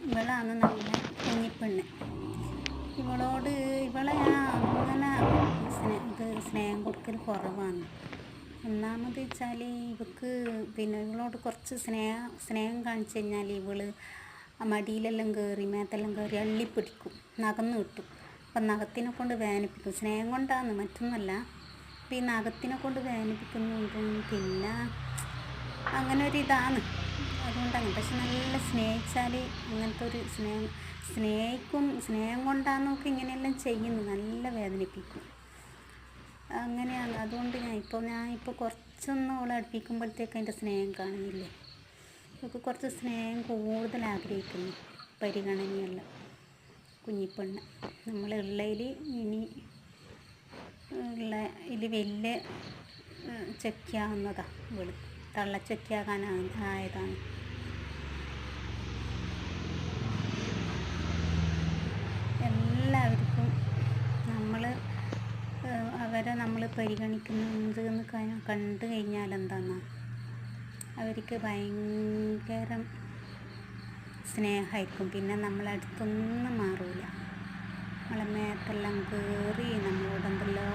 ഇവളാണ് നമ്മളെ കുഞ്ഞിപ്പെണ്ണ്. ഇവളെ ഞാൻ അങ്ങനെ സ്നേഹം കൊടുക്കൽ കുറവാണ്. ഒന്നാമത് വെച്ചാൽ ഇവൾക്ക് പിന്നെ ഇവളോട് കുറച്ച് സ്നേഹം കാണിച്ചു കഴിഞ്ഞാൽ ഇവള് മടിയിലെല്ലാം കയറി മേത്തെല്ലാം കയറി അള്ളിപ്പിടിക്കും, നഖന്ന് കിട്ടും. അപ്പം നഖത്തിനെ കൊണ്ട് വേദനിപ്പിക്കും. സ്നേഹം കൊണ്ടാണ്, മറ്റൊന്നല്ല. അപ്പം ഈ നഖത്തിനെ കൊണ്ട് വേദനിപ്പിക്കുന്നുണ്ട്. പിന്നെ അങ്ങനെ ഒരിതാണ്, അതുകൊണ്ടാണ്. പക്ഷെ നല്ല സ്നേഹിച്ചാൽ അങ്ങനത്തെ ഒരു സ്നേഹം കൊണ്ടാണ് നമുക്ക് ഇങ്ങനെയെല്ലാം ചെയ്യുന്നു, നല്ല വേദനിപ്പിക്കും. അങ്ങനെയാണ്. അതുകൊണ്ട് ഞാൻ ഇപ്പോൾ കുറച്ചൊന്നും അവളെ അടുപ്പിക്കുമ്പോഴത്തേക്ക് അതിൻ്റെ സ്നേഹം കാണുന്നില്ലേ. നമുക്ക് കുറച്ച് സ്നേഹം കൂടുതൽ ആഗ്രഹിക്കുന്നു, പരിഗണനയല്ല. കുഞ്ഞിപ്പെണ്ണ് നമ്മളുള്ളതിൽ ഇനി വലിയ ചെക്കിയാവുന്നതാണ് ഇവള്, തള്ളച്ചൊക്കിയാകാനായതാണ്. എല്ലാവർക്കും അവരെ നമ്മൾ പരിഗണിക്കുന്നത് എന്ന് കണ്ടു കഴിഞ്ഞാൽ എന്താണെന്ന് അവർക്ക് ഭയങ്കര സ്നേഹമായിരിക്കും. പിന്നെ നമ്മളടുത്തൊന്നും മാറില്ല. നമ്മളെ മേത്തെല്ലാം കയറി നമ്മളോട് എന്തെല്ലാം